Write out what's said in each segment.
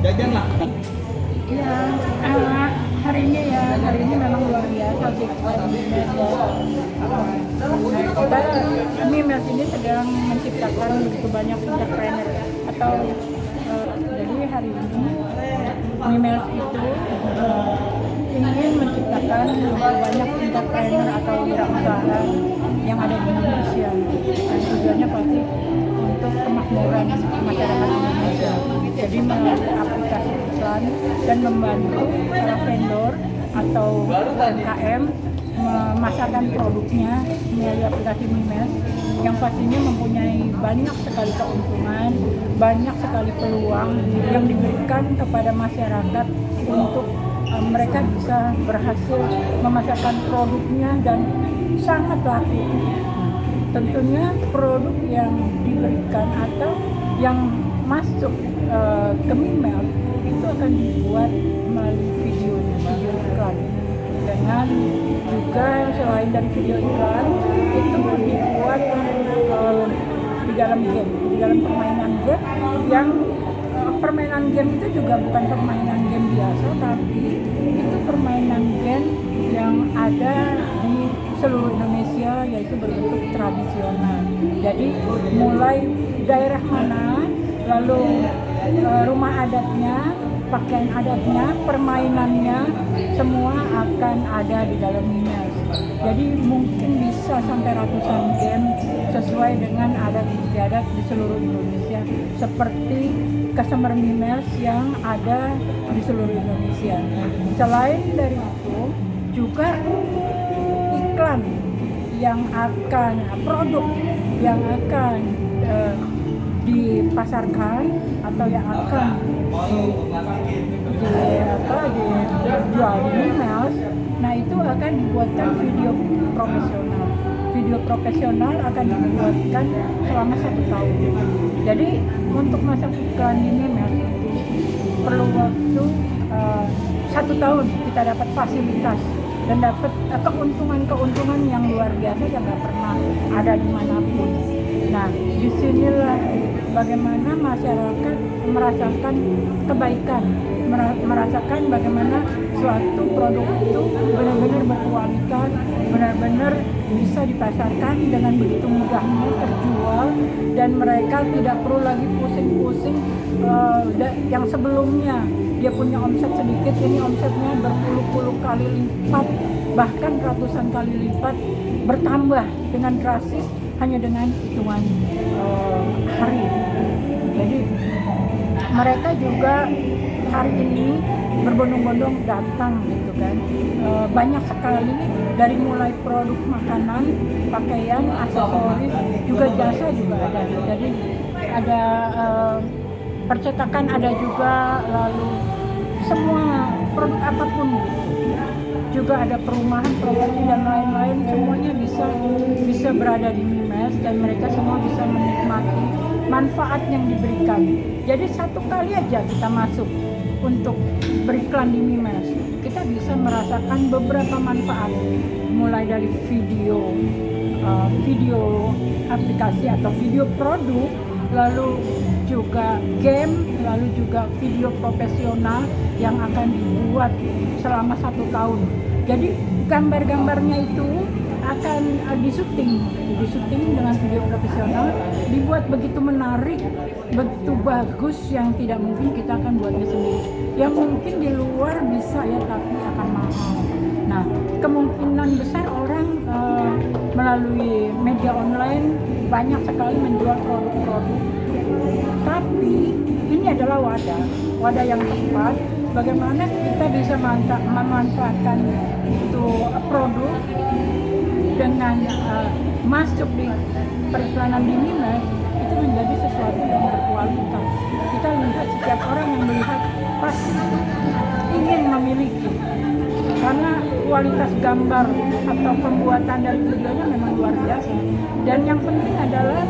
Jajan lah. Iya, hari ini memang luar biasa sih. Mimels ini sedang menciptakan begitu banyak entrepreneur atau jadi hari ini Mimels itu ingin menciptakan begitu banyak entrepreneur atau wirausaha yang ada di Indonesia. Dan tujuannya pasti untuk kemakmuran masyarakat Indonesia. Jadi melalui aplikasi iklan dan membantu para vendor atau UMKM memasarkan produknya melalui aplikasi Mimels yang pastinya mempunyai banyak sekali keuntungan, banyak sekali peluang yang diberikan kepada masyarakat untuk mereka bisa berhasil memasarkan produknya dan sangat laku. Tentunya produk yang diberikan atau yang masuk ke Mimels itu akan dibuat melalui video iklan, dengan juga selain dari video iklan itu dibuat di dalam permainan game yang permainan game itu juga bukan permainan game biasa, tapi itu permainan game yang ada di seluruh Indonesia, yaitu berbentuk tradisional. Jadi mulai daerah mana, lalu rumah adatnya, pakaian adatnya, permainannya, semua akan ada di dalam Mimels. Jadi mungkin bisa sampai ratusan game sesuai dengan adat istiadat di seluruh Indonesia, seperti customer Mimels yang ada di seluruh Indonesia. Selain dari itu, juga iklan yang akan, produk yang akan dipasarkan atau yang akan dijual di Mimels, nah itu akan dibuatkan video profesional. Video profesional akan dibuatkan selama 1 tahun. Jadi untuk masuk iklan di Mimels itu perlu waktu 1 tahun, kita dapat fasilitas dan dapat keuntungan yang luar biasa yang nggak pernah ada dimanapun. Nah, disinilah bagaimana masyarakat merasakan kebaikan, merasakan bagaimana suatu produk itu benar-benar berkualitas, benar-benar bisa dipasarkan dengan begitu mudahnya terjual, dan mereka tidak perlu lagi pusing-pusing yang sebelumnya dia punya omset sedikit, ini omsetnya berpuluh-puluh kali lipat, bahkan ratusan kali lipat, bertambah dengan drastis hanya dengan hitungan hari. Jadi mereka juga hari ini berbondong-bondong datang gitu kan, banyak sekali, dari mulai produk makanan, pakaian, aksesoris, juga jasa juga ada. Jadi ada percetakan ada juga, lalu semua produk apapun juga ada, perumahan, properti dan lain-lain, semuanya bisa berada di Mimels dan mereka semua bisa menikmati manfaat yang diberikan. Jadi 1 kali aja kita masuk untuk beriklan di Mimels, kita bisa merasakan beberapa manfaat, mulai dari video aplikasi atau video produk, lalu juga game, lalu juga video profesional yang akan dibuat selama 1 tahun. Jadi gambar-gambarnya itu akan disuting dengan video profesional, dibuat begitu menarik, begitu bagus, yang tidak mungkin kita akan buatnya sendiri. Yang mungkin di luar bisa ya, tapi akan mahal. Nah, kemungkinan besar orang melalui media online banyak sekali menjual produk-produk. Tapi ini adalah wadah yang tepat. Bagaimana kita bisa memanfaatkan itu produk dengan masuk di periklanan di Mimels, itu menjadi sesuatu yang berkualitas. Kita lihat setiap orang yang melihat pasti ingin memiliki, karena kualitas gambar atau pembuatan dari videonya memang luar biasa. Dan yang penting adalah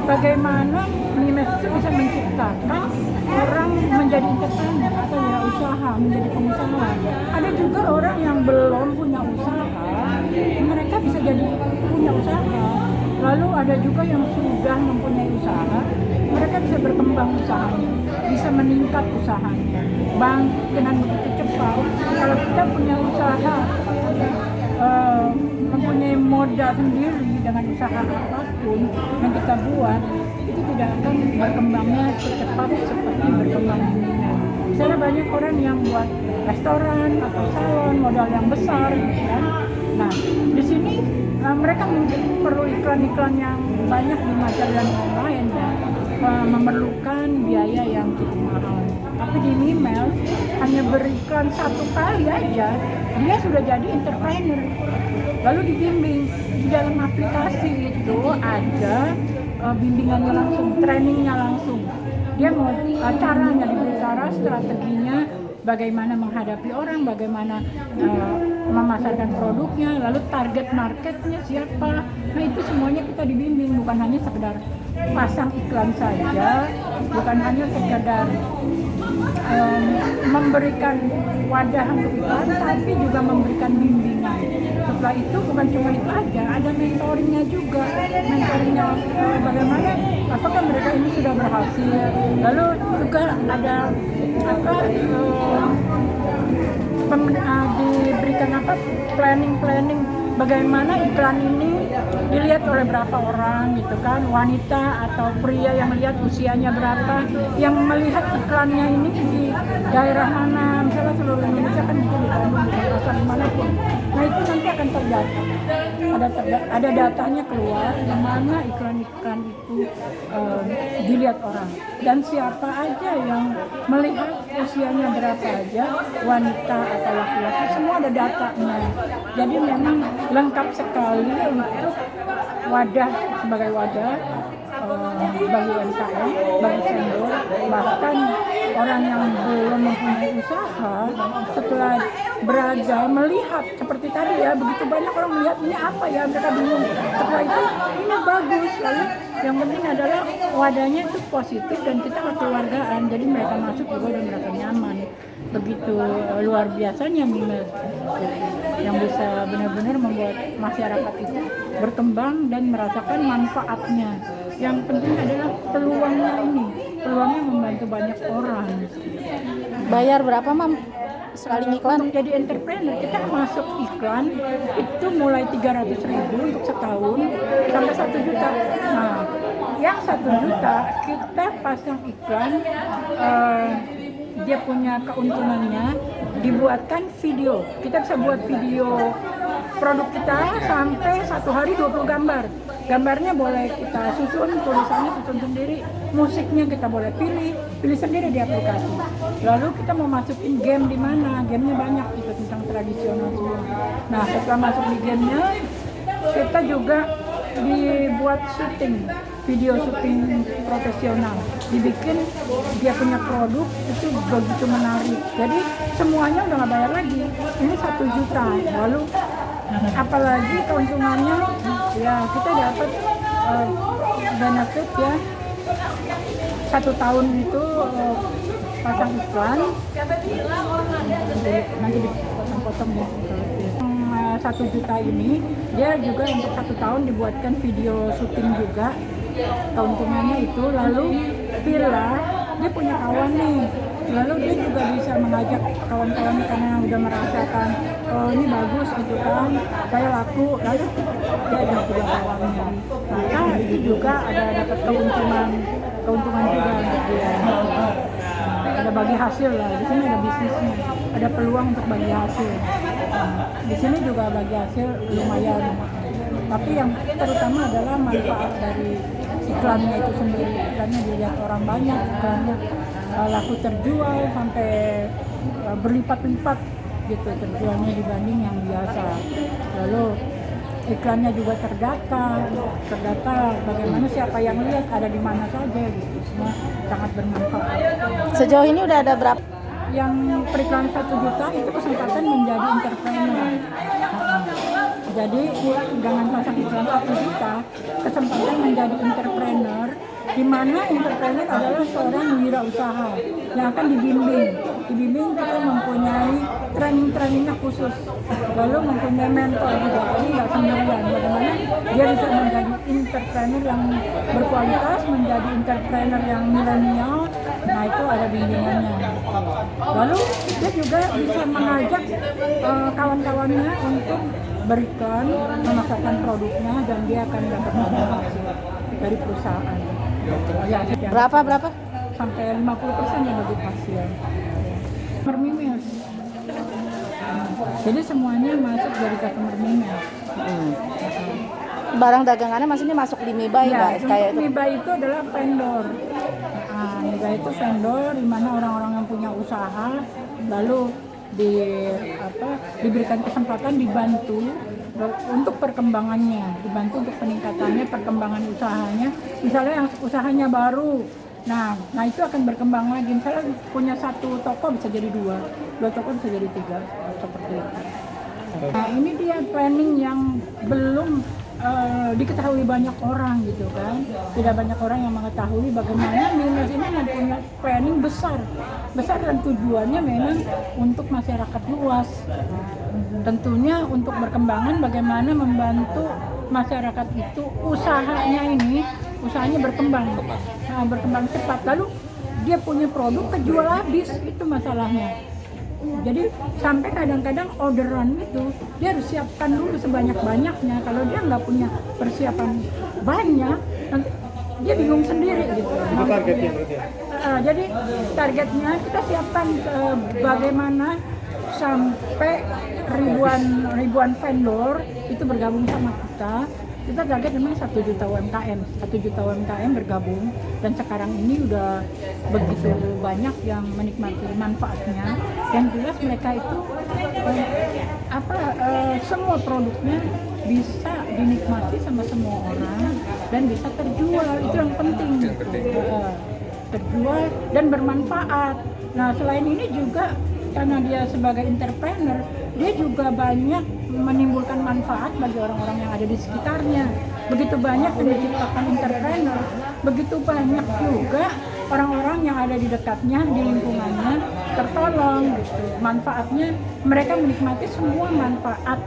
bagaimana Lalu ada juga yang sudah mempunyai usaha, mereka bisa berkembang usahanya, bisa meningkat usahanya, bangkit dengan begitu cepat. Kalau kita punya usaha, mempunyai modal sendiri dengan usaha apapun yang kita buat, itu tidak akan berkembangnya secepat seperti berkembang bimbingan. Misalnya banyak orang yang buat restoran atau salon modal yang besar, gitu kan. Nah, di sini mereka mungkin perlu iklan-iklan yang banyak di majalah online ya, memerlukan biaya yang cukup mahal. Tapi di email hanya beriklan satu kali aja, dia sudah jadi entrepreneur. Lalu dibimbing di dalam aplikasi itu ada bimbingannya langsung, trainingnya langsung. Dia mau caranya, diberi cara, strateginya, bagaimana menghadapi orang, bagaimana memasarkan produknya, lalu target marketnya siapa. Nah itu semuanya kita dibimbing, bukan hanya sekedar pasang iklan saja, bukan hanya sekedar memberikan wadah untuk iklan, tapi juga memberikan bimbingan. Setelah itu bukan cuma itu aja, ada mentoringnya juga. Mentoringnya bagaimana, apakah mereka ini sudah berhasil. Lalu juga ada diberikan planning bagaimana iklan ini dilihat oleh berapa orang gitu kan, wanita atau pria yang melihat usianya berapa, yang melihat iklannya ini di daerah mana, misalnya seluruh Indonesia kan mungkin di Bandung, di pasar dimanapun. Nah itu nanti akan terdata, ada datanya keluar di mana iklan-iklan itu dilihat orang, dan siapa aja yang melihat usianya berapa aja, wanita atau laki-laki, semua ada datanya. Jadi memang lengkap sekali untuk wadah, sebagai wadah bagi UMKM, bagi vendor, bahkan orang yang belum mempunyai usaha, setelah belajar melihat seperti tadi ya, begitu banyak orang melihat ini apa ya, mereka bingung. Setelah itu ini bagus, lalu yang penting adalah wadahnya itu positif dan kita kekeluargaan, jadi mereka masuk juga dan merasa nyaman. Begitu luar biasanya Mimes yang bisa benar-benar membuat masyarakat itu berkembang dan merasakan manfaatnya. Yang penting adalah peluangnya ini, peluangnya membantu banyak orang. Bayar berapa Mam sekali iklan? Untuk jadi entrepreneur kita masuk iklan itu mulai 300.000 untuk setahun sampai 1 juta. Nah, yang 1 juta kita pasang iklan, dia punya keuntungannya, dibuatkan video. Kita bisa buat video produk kita sampai 1 hari 20 gambar. Gambarnya boleh kita susun, tulisannya susun sendiri, musiknya kita boleh pilih sendiri di aplikasi. Lalu kita mau masukin game di mana? Gamenya banyak gitu tentang tradisional semua. Nah, setelah masuk di gamenya, kita juga dibuat syuting, video syuting profesional, dibikin dia punya produk itu begitu menarik. Jadi semuanya udah nggak bayar lagi. Ini 1 juta. Lalu apalagi keuntungannya ya kita dapat benefit ya, 1 tahun itu pasang iklan nanti dipotong-potong ya. 1 juta ini dia juga untuk 1 tahun dibuatkan video syuting juga, keuntungannya itu. Lalu Villa dia punya kawan nih, lalu dia juga bisa mengajak kawan-kawannya karena udah merasakan oh ini bagus gitu kan, saya laku, lalu dia ajak juga kawannya. Maka itu juga ada dapat keuntungan juga untuk dia. Ada bagi hasil lah, di sini ada bisnisnya, ada peluang untuk bagi hasil. Di sini juga bagi hasil lumayan, tapi yang terutama adalah manfaat dari iklannya itu sendiri. Iklannya dilihat orang banyak, iklannya laku terjual sampai berlipat-lipat gitu terjualnya dibanding yang biasa. Lalu iklannya juga terdata bagaimana siapa yang lihat, ada di mana saja gitu. Semua sangat bermanfaat. Sejauh ini udah ada berapa? Yang periklan 1 juta itu kesempatan menjadi entrepreneur. Jadi dengan pasang iklan 1 juta kesempatan menjadi entrepreneur di mana entrepreneur adalah seorang wirausaha yang akan dibimbing kita mempunyai training-trainingnya khusus, lalu mempunyai mentor juga, jadi nggak sendirian. Bagaimana dia bisa menjadi entrepreneur yang berkualitas, menjadi entrepreneur yang milenial. Nah itu ada bimbingannya. Lalu dia juga bisa mengajak kawan-kawannya untuk beriklan, memasarkan produknya, dan dia akan dapat modal dari perusahaan. Ya, Berapa? sampai 50% ya bagi pasien. Mermimes. Jadi semuanya masuk dari customer mimes. Barang dagangannya maksudnya masuk di Mibai nggak? Kayak itu. Mibai itu adalah vendor. Mibai itu vendor di mana orang-orang yang punya usaha lalu diberikan kesempatan, dibantu untuk perkembangannya, dibantu untuk peningkatannya, perkembangan usahanya. Misalnya yang usahanya baru, nah itu akan berkembang lagi. Misalnya punya 1 toko bisa jadi 2 toko bisa jadi 3, seperti itu. Nah ini dia planning yang belum diketahui banyak orang gitu kan. Tidak banyak orang yang mengetahui bagaimana Mimes ini mempunyai planning besar dan tujuannya memang untuk masyarakat luas. Tentunya untuk berkembangan bagaimana membantu masyarakat itu usahanya berkembang cepat, lalu dia punya produk kejual habis, itu masalahnya. Jadi sampai kadang-kadang orderan itu dia harus siapkan dulu sebanyak-banyaknya. Kalau dia nggak punya persiapan banyak, nanti dia bingung sendiri gitu. Itu targetnya berarti ya? Jadi targetnya kita siapkan bagaimana sampai ribuan vendor itu bergabung sama kita. Kita target memang 1 juta UMKM bergabung, dan sekarang ini udah begitu banyak yang menikmati manfaatnya. Yang jelas mereka itu semua produknya bisa dinikmati sama semua orang dan bisa terjual, itu yang penting. Terjual dan bermanfaat. Nah selain ini juga karena dia sebagai entrepreneur, dia juga banyak menimbulkan manfaat bagi orang-orang yang ada di sekitarnya. Begitu banyak yang diciptakan entrepreneur, begitu banyak juga orang-orang yang ada di dekatnya, di lingkungannya tertolong gitu. Manfaatnya mereka menikmati semua manfaat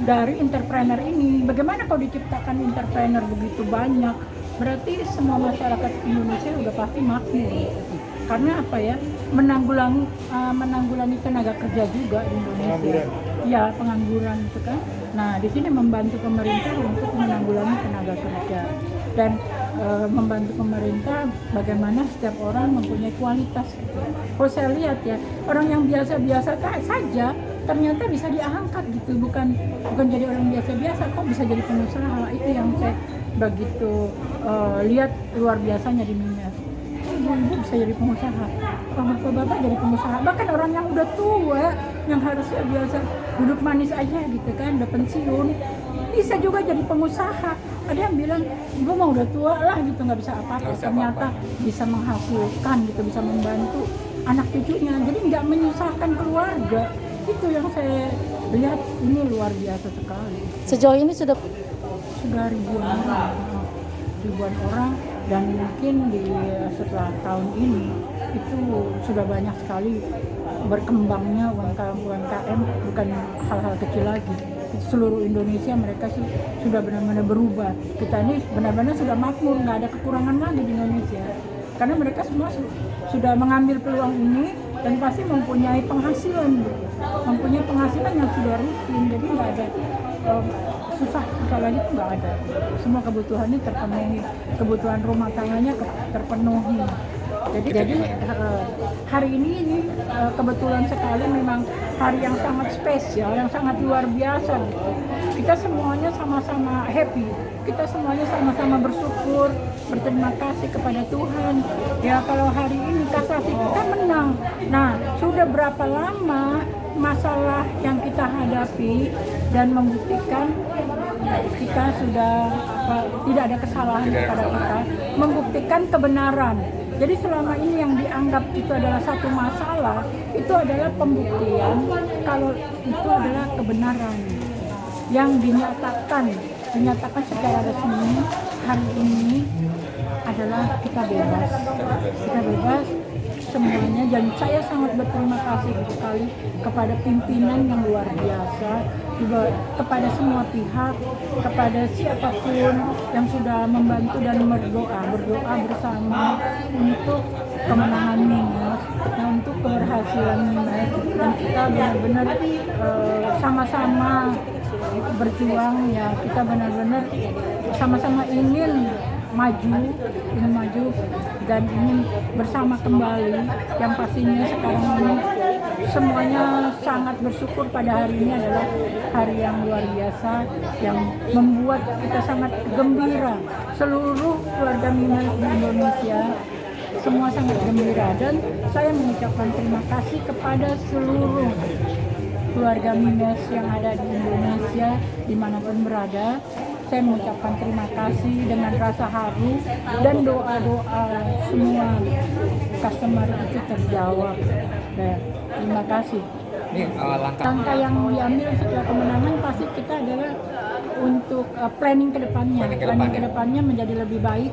dari entrepreneur ini. Bagaimana kalau diciptakan entrepreneur begitu banyak, berarti semua masyarakat Indonesia udah pasti makmur. Karena apa ya, menanggulangi tenaga kerja juga di Indonesia. Ya, pengangguran itu kan. Nah, di sini membantu pemerintah untuk menanggulangi tenaga kerja dan membantu pemerintah bagaimana setiap orang mempunyai kualitas. Kalau saya lihat ya, orang yang biasa-biasa saja ternyata bisa diangkat gitu, bukan jadi orang biasa-biasa kok bisa jadi pengusaha. Itu yang saya begitu lihat luar biasanya di Mimes. Ibu bisa jadi pengusaha, bapak jadi pengusaha, bahkan orang yang udah tua yang harusnya biasa duduk manis aja gitu kan, udah pensiun, bisa juga jadi pengusaha. Ada yang bilang ibu mau udah tua lah gitu, nggak bisa apa-apa, ternyata bisa menghasilkan gitu, bisa membantu anak cucunya, jadi nggak menyusahkan keluarga. Itu yang saya lihat, ini luar biasa sekali. Sejauh ini sudah ribuan orang, dan mungkin setelah tahun ini itu sudah banyak sekali berkembangnya UMKM, bukan hal-hal kecil lagi. Seluruh Indonesia mereka sudah benar-benar berubah. Kita ini benar-benar sudah makmur, nggak ada kekurangan lagi di Indonesia. Karena mereka semua sudah mengambil peluang ini dan pasti mempunyai penghasilan yang sudah rutin, jadi nggak ada susah lagi, itu nggak ada. Semua kebutuhannya terpenuhi, kebutuhan rumah tangganya terpenuhi. Jadi hari ini kebetulan sekali memang hari yang sangat spesial, yang sangat luar biasa gitu. Kita semuanya sama-sama happy, kita semuanya sama-sama bersyukur, berterima kasih kepada Tuhan. Ya kalau hari ini kasasi kita menang. Nah sudah berapa lama masalah yang kita hadapi dan membuktikan kita sudah tidak ada kesalahan kepada kita, membuktikan kebenaran. Jadi selama ini yang dianggap itu adalah satu masalah, itu adalah pembuktian kalau itu adalah kebenaran yang dinyatakan secara resmi hari ini adalah kita bebas semuanya. Dan saya sangat berterima kasih sekali kepada pimpinan yang luar biasa, juga kepada semua pihak, kepada siapapun yang sudah membantu dan berdoa bersama untuk kemenangan Mimels, untuk keberhasilan Mimels, dan kita benar-benar sama-sama berjuang ya. Kita benar-benar sama-sama ingin maju dan ingin bersama kembali. Yang pastinya sekarang ini semuanya sangat bersyukur pada hari ini adalah hari yang luar biasa yang membuat kita sangat gembira. Seluruh keluarga Mimels di Indonesia semua sangat gembira, dan saya mengucapkan terima kasih kepada seluruh keluarga Mimels yang ada di Indonesia dimanapun berada. Saya mengucapkan terima kasih dengan rasa haru, dan doa-doa semua customer itu terjawab. Dan terima kasih. Langkah yang diambil setelah kemenangan pasti kita adalah untuk planning ke depannya menjadi lebih baik.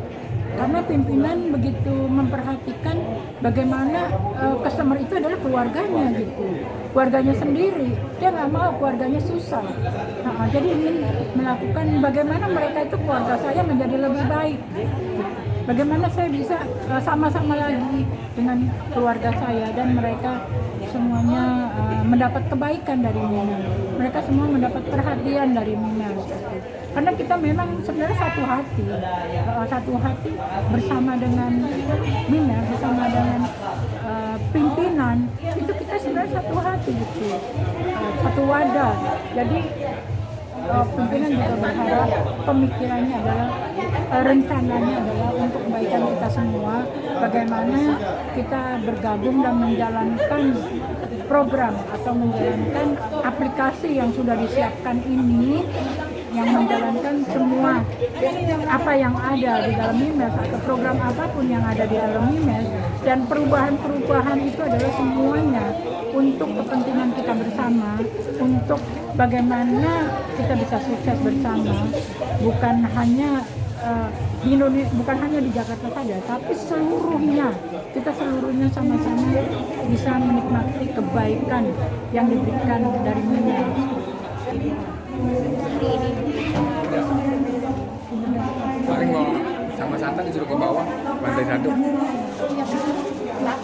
Karena pimpinan begitu memperhatikan bagaimana customer itu adalah keluarganya gitu, keluarganya sendiri. Dia nggak mau keluarganya susah. Jadi ingin melakukan bagaimana mereka itu keluarga saya menjadi lebih baik. Bagaimana saya bisa sama-sama lagi dengan keluarga saya, dan mereka semuanya mendapat kebaikan dari Mimels. Mereka semua mendapat perhatian dari Mimels. Karena kita memang sebenarnya satu hati bersama dengan Mimels, bersama dengan pimpinan, itu kita sebenarnya satu hati gitu, satu wadah. Jadi pimpinan juga berharap pemikirannya adalah rencananya adalah untuk kebaikan kita semua, bagaimana kita bergabung dan menjalankan program atau menjalankan aplikasi yang sudah disiapkan ini, yang menjalankan semua apa yang ada di dalam Mimels atau program apapun yang ada di dalam Mimels. Dan perubahan-perubahan itu adalah semuanya untuk kepentingan kita bersama, untuk bagaimana kita bisa sukses bersama, bukan hanya di Indonesia, bukan hanya di Jakarta saja, tapi kita seluruhnya sama-sama bisa menikmati kebaikan yang diberikan dari Mimels. Paling mau sama santan disuruh ke bawah lantai 1. Nah,